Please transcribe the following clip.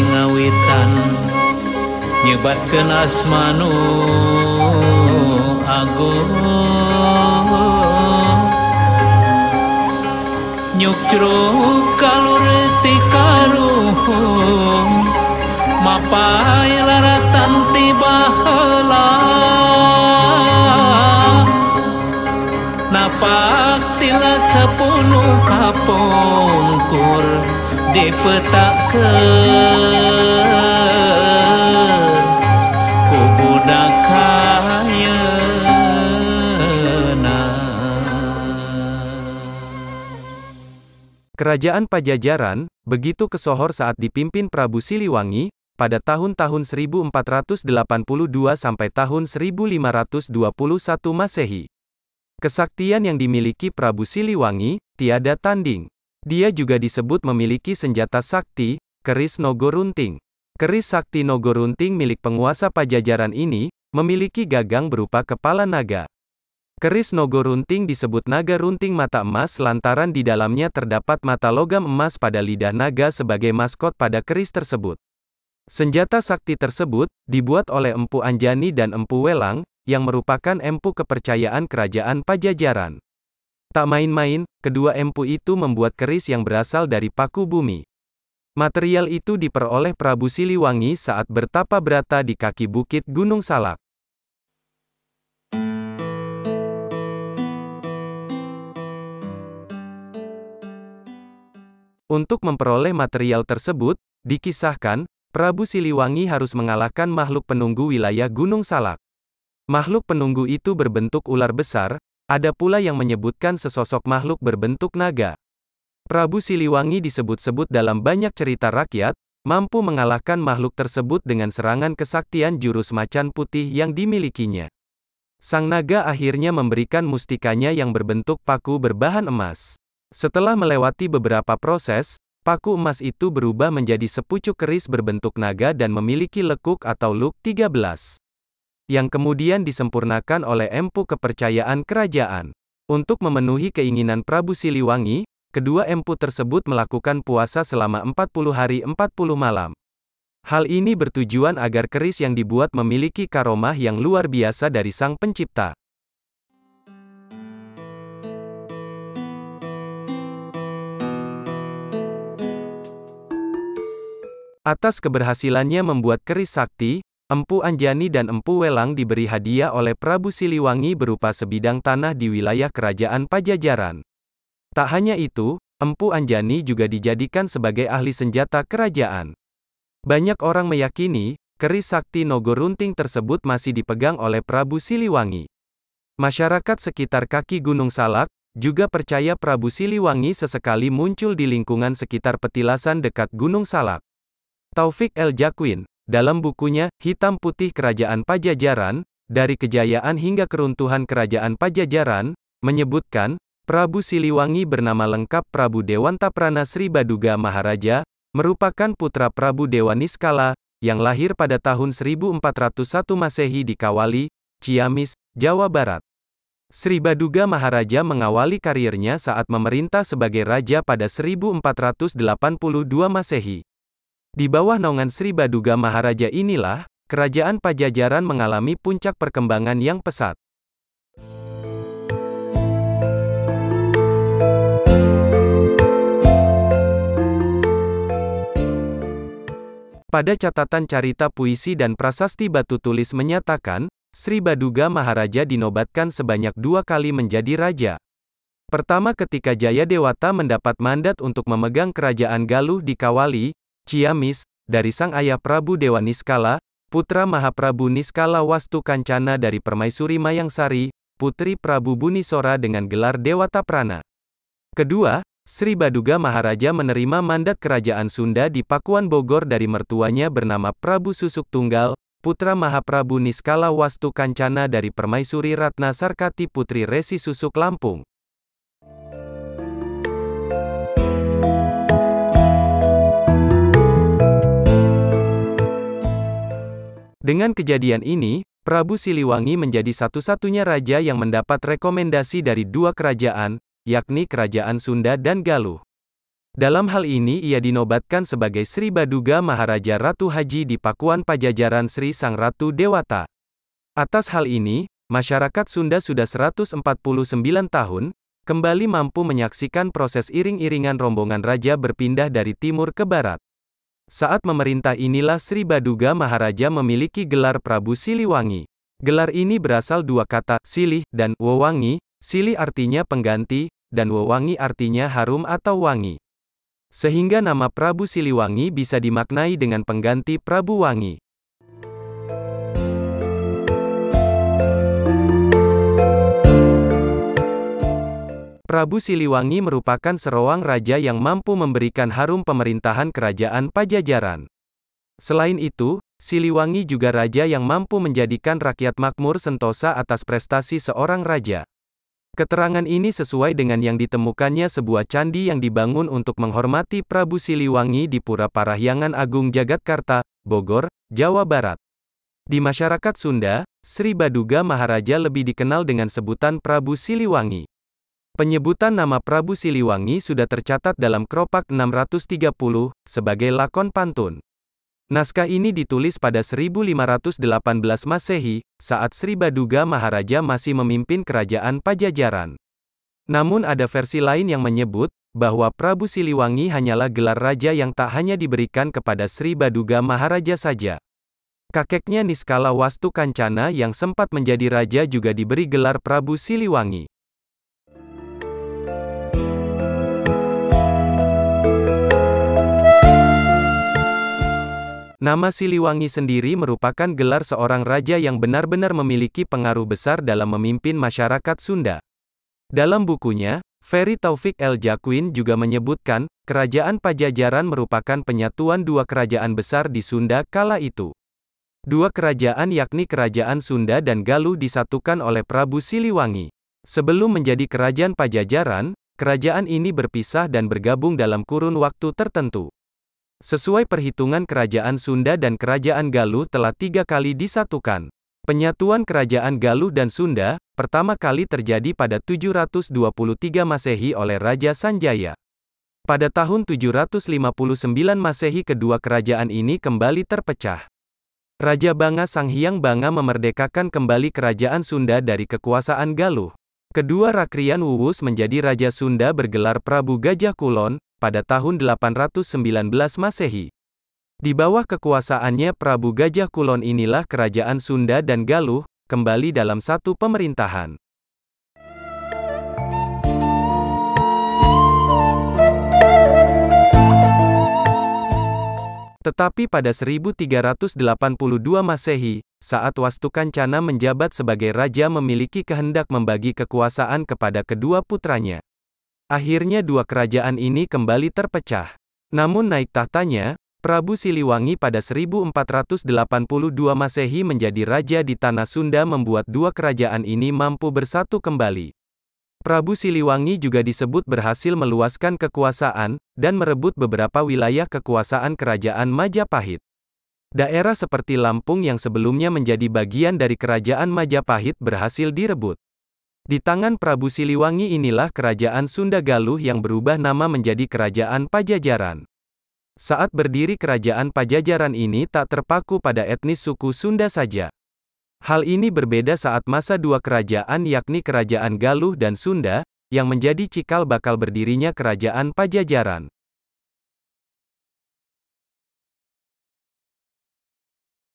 ngawitan nyebatkeun asmanu agung nyukcruk kalur ti karuhung mapai laratan ti baheula napak tila sepunuh kapungkur dipetakeun ku budak ayeuna. Kerajaan Pajajaran begitu kesohor saat dipimpin Prabu Siliwangi pada tahun-tahun 1482 sampai tahun 1521 Masehi. Kesaktian yang dimiliki Prabu Siliwangi tiada tanding. Dia juga disebut memiliki senjata sakti, keris Nogorunting. Keris sakti Nogorunting milik penguasa Pajajaran ini memiliki gagang berupa kepala naga. Keris Nogorunting disebut naga runting mata emas lantaran di dalamnya terdapat mata logam emas pada lidah naga sebagai maskot pada keris tersebut. Senjata sakti tersebut dibuat oleh Empu Anjani dan Empu Welang, yang merupakan empu kepercayaan kerajaan Pajajaran. Tak main-main, kedua empu itu membuat keris yang berasal dari paku bumi. Material itu diperoleh Prabu Siliwangi saat bertapa brata di kaki bukit Gunung Salak. Untuk memperoleh material tersebut, dikisahkan, Prabu Siliwangi harus mengalahkan makhluk penunggu wilayah Gunung Salak. Makhluk penunggu itu berbentuk ular besar, ada pula yang menyebutkan sesosok makhluk berbentuk naga. Prabu Siliwangi disebut-sebut dalam banyak cerita rakyat, mampu mengalahkan makhluk tersebut dengan serangan kesaktian jurus macan putih yang dimilikinya. Sang naga akhirnya memberikan mustikanya yang berbentuk paku berbahan emas. Setelah melewati beberapa proses, paku emas itu berubah menjadi sepucuk keris berbentuk naga dan memiliki lekuk atau luk 13. Yang kemudian disempurnakan oleh empu kepercayaan kerajaan. Untuk memenuhi keinginan Prabu Siliwangi, kedua empu tersebut melakukan puasa selama 40 hari 40 malam. Hal ini bertujuan agar keris yang dibuat memiliki karomah yang luar biasa dari Sang Pencipta. Atas keberhasilannya membuat keris sakti, Empu Anjani dan Empu Welang diberi hadiah oleh Prabu Siliwangi berupa sebidang tanah di wilayah kerajaan Pajajaran. Tak hanya itu, Empu Anjani juga dijadikan sebagai ahli senjata kerajaan. Banyak orang meyakini, keris sakti Nogorunting tersebut masih dipegang oleh Prabu Siliwangi. Masyarakat sekitar kaki Gunung Salak juga percaya Prabu Siliwangi sesekali muncul di lingkungan sekitar petilasan dekat Gunung Salak. Taufik El Jakwin, dalam bukunya Hitam Putih Kerajaan Pajajaran, dari Kejayaan hingga Keruntuhan Kerajaan Pajajaran, menyebutkan, Prabu Siliwangi bernama lengkap Prabu Dewantaprana Sri Baduga Maharaja, merupakan putra Prabu Dewa Niskala, yang lahir pada tahun 1401 Masehi di Kawali, Ciamis, Jawa Barat. Sri Baduga Maharaja mengawali karirnya saat memerintah sebagai raja pada 1482 Masehi. Di bawah naungan Sri Baduga Maharaja inilah, kerajaan Pajajaran mengalami puncak perkembangan yang pesat. Pada catatan carita puisi dan prasasti batu tulis menyatakan, Sri Baduga Maharaja dinobatkan sebanyak 2 kali menjadi raja. Pertama ketika Jayadewata mendapat mandat untuk memegang kerajaan Galuh di Kawali, Ciamis, dari sang ayah Prabu Dewa Niskala, putra Mahaprabu Niskala Wastu Kancana dari Permaisuri Mayangsari, putri Prabu Bunisora dengan gelar Dewataprana. Kedua, Sri Baduga Maharaja menerima mandat kerajaan Sunda di Pakuan Bogor dari mertuanya bernama Prabu Susuk Tunggal, putra Mahaprabu Niskala Wastu Kancana dari Permaisuri Ratna Sarkati putri Resi Susuk Lampung. Dengan kejadian ini, Prabu Siliwangi menjadi satu-satunya raja yang mendapat rekomendasi dari 2 kerajaan, yakni Kerajaan Sunda dan Galuh. Dalam hal ini ia dinobatkan sebagai Sri Baduga Maharaja Ratu Haji di Pakuan Pajajaran Sri Sang Ratu Dewata. Atas hal ini, masyarakat Sunda sudah 149 tahun, kembali mampu menyaksikan proses iring-iringan rombongan raja berpindah dari timur ke barat. Saat memerintah inilah Sri Baduga Maharaja memiliki gelar Prabu Siliwangi. Gelar ini berasal dua kata, silih, dan wewangi. Silih artinya pengganti, dan wewangi artinya harum atau wangi. Sehingga nama Prabu Siliwangi bisa dimaknai dengan pengganti Prabu Wangi. Prabu Siliwangi merupakan seorang raja yang mampu memberikan harum pemerintahan kerajaan Pajajaran. Selain itu, Siliwangi juga raja yang mampu menjadikan rakyat makmur sentosa atas prestasi seorang raja. Keterangan ini sesuai dengan yang ditemukannya sebuah candi yang dibangun untuk menghormati Prabu Siliwangi di Pura Parahyangan Agung Jagatkarta, Bogor, Jawa Barat. Di masyarakat Sunda, Sri Baduga Maharaja lebih dikenal dengan sebutan Prabu Siliwangi. Penyebutan nama Prabu Siliwangi sudah tercatat dalam Kropak 630, sebagai lakon pantun. Naskah ini ditulis pada 1518 Masehi, saat Sri Baduga Maharaja masih memimpin kerajaan Pajajaran. Namun ada versi lain yang menyebut, bahwa Prabu Siliwangi hanyalah gelar raja yang tak hanya diberikan kepada Sri Baduga Maharaja saja. Kakeknya Niskala Wastu Kancana yang sempat menjadi raja juga diberi gelar Prabu Siliwangi. Nama Siliwangi sendiri merupakan gelar seorang raja yang benar-benar memiliki pengaruh besar dalam memimpin masyarakat Sunda. Dalam bukunya, Ferry Taufik El Jaquin juga menyebutkan, kerajaan Pajajaran merupakan penyatuan dua kerajaan besar di Sunda kala itu. Dua kerajaan yakni Kerajaan Sunda dan Galuh disatukan oleh Prabu Siliwangi. Sebelum menjadi kerajaan Pajajaran, kerajaan ini berpisah dan bergabung dalam kurun waktu tertentu. Sesuai perhitungan Kerajaan Sunda dan Kerajaan Galuh telah 3 kali disatukan. Penyatuan Kerajaan Galuh dan Sunda, pertama kali terjadi pada 723 Masehi oleh Raja Sanjaya. Pada tahun 759 Masehi kedua kerajaan ini kembali terpecah. Raja Banga Sanghyang Banga memerdekakan kembali Kerajaan Sunda dari kekuasaan Galuh. Kedua Rakrian Wuwus menjadi Raja Sunda bergelar Prabu Gajah Kulon, pada tahun 819 Masehi. Di bawah kekuasaannya Prabu Gajah Kulon inilah Kerajaan Sunda dan Galuh, kembali dalam satu pemerintahan. Tetapi pada 1382 Masehi, saat Wastu Kancana menjabat sebagai raja memiliki kehendak membagi kekuasaan kepada kedua putranya. Akhirnya dua kerajaan ini kembali terpecah. Namun naik tahtanya, Prabu Siliwangi pada 1482 Masehi menjadi raja di tanah Sunda membuat dua kerajaan ini mampu bersatu kembali. Prabu Siliwangi juga disebut berhasil meluaskan kekuasaan, dan merebut beberapa wilayah kekuasaan kerajaan Majapahit. Daerah seperti Lampung yang sebelumnya menjadi bagian dari kerajaan Majapahit berhasil direbut. Di tangan Prabu Siliwangi inilah kerajaan Sunda Galuh yang berubah nama menjadi kerajaan Pajajaran. Saat berdiri kerajaan Pajajaran ini tak terpaku pada etnis suku Sunda saja. Hal ini berbeda saat masa dua kerajaan yakni kerajaan Galuh dan Sunda, yang menjadi cikal bakal berdirinya kerajaan Pajajaran.